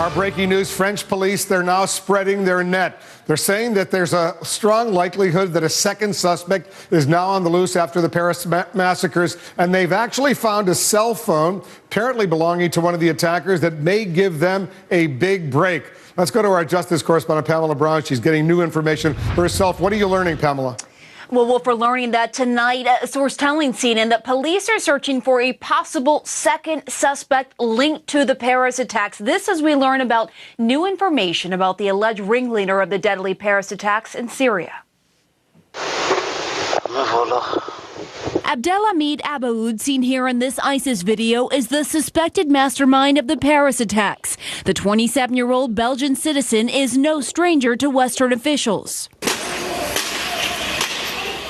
Our breaking news, French police, they're now spreading their net. They're saying that there's a strong likelihood that a second suspect is now on the loose after the Paris massacres, and they've actually found a cell phone, apparently belonging to one of the attackers, that may give them a big break. Let's go to our justice correspondent, Pamela Brown. She's getting new information herself. What are you learning, Pamela? Well, we're learning that tonight, a source telling CNN that police are searching for a possible second suspect linked to the Paris attacks. This as we learn about new information about the alleged ringleader of the deadly Paris attacks in Syria. Abdelhamid Abaoud, seen here in this ISIS video, is the suspected mastermind of the Paris attacks. The 27-year-old Belgian citizen is no stranger to Western officials.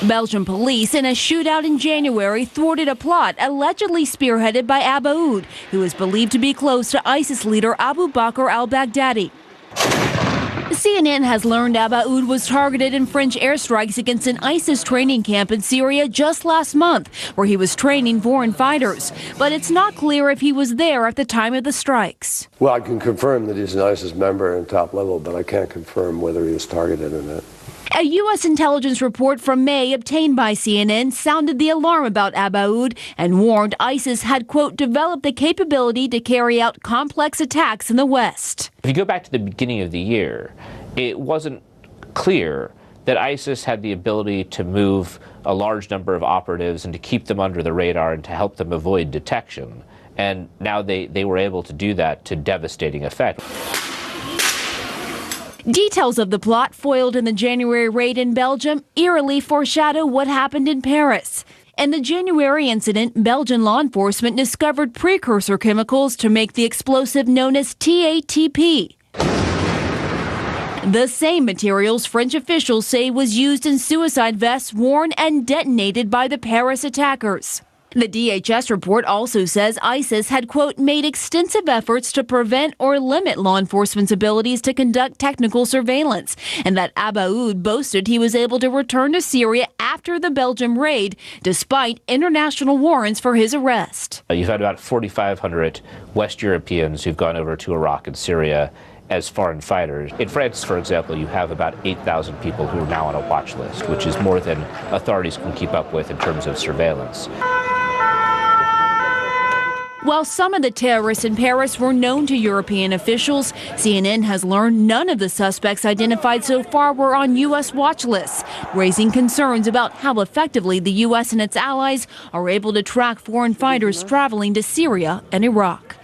Belgian police in a shootout in January thwarted a plot allegedly spearheaded by Abaoud, who is believed to be close to ISIS leader Abu Bakr al-Baghdadi. CNN has learned Abaoud was targeted in French airstrikes against an ISIS training camp in Syria just last month, where he was training foreign fighters. But it's not clear if he was there at the time of the strikes. Well, I can confirm that he's an ISIS member and top level, but I can't confirm whether he was targeted or not. A U.S. intelligence report from May obtained by CNN sounded the alarm about Abaoud and warned ISIS had, quote, developed the capability to carry out complex attacks in the West. If you go back to the beginning of the year, it wasn't clear that ISIS had the ability to move a large number of operatives and to keep them under the radar and to help them avoid detection. And now they were able to do that to devastating effect. Details of the plot foiled in the January raid in Belgium eerily foreshadow what happened in Paris. In the January incident, Belgian law enforcement discovered precursor chemicals to make the explosive known as TATP. The same materials French officials say was used in suicide vests worn and detonated by the Paris attackers. The DHS report also says ISIS had, quote, made extensive efforts to prevent or limit law enforcement's abilities to conduct technical surveillance, and that Abaoud boasted he was able to return to Syria after the Belgium raid, despite international warrants for his arrest. You've had about 4,500 West Europeans who've gone over to Iraq and Syria as foreign fighters. In France, for example, you have about 8,000 people who are now on a watch list, which is more than authorities can keep up with in terms of surveillance. While some of the terrorists in Paris were known to European officials, CNN has learned none of the suspects identified so far were on U.S. watch lists, raising concerns about how effectively the U.S. and its allies are able to track foreign fighters traveling to Syria and Iraq.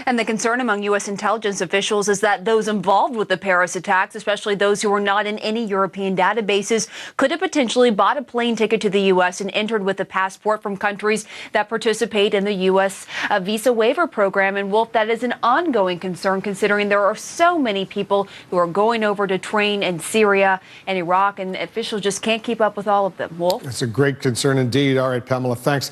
And the concern among U.S. intelligence officials is that those involved with the Paris attacks, especially those who were not in any European databases, could have potentially bought a plane ticket to the U.S. and entered with a passport from countries that participate in the U.S. Visa waiver program. And, Wolf, that is an ongoing concern considering there are so many people who are going over to train in Syria and Iraq, and officials just can't keep up with all of them. Wolf? That's a great concern indeed. All right, Pamela, thanks.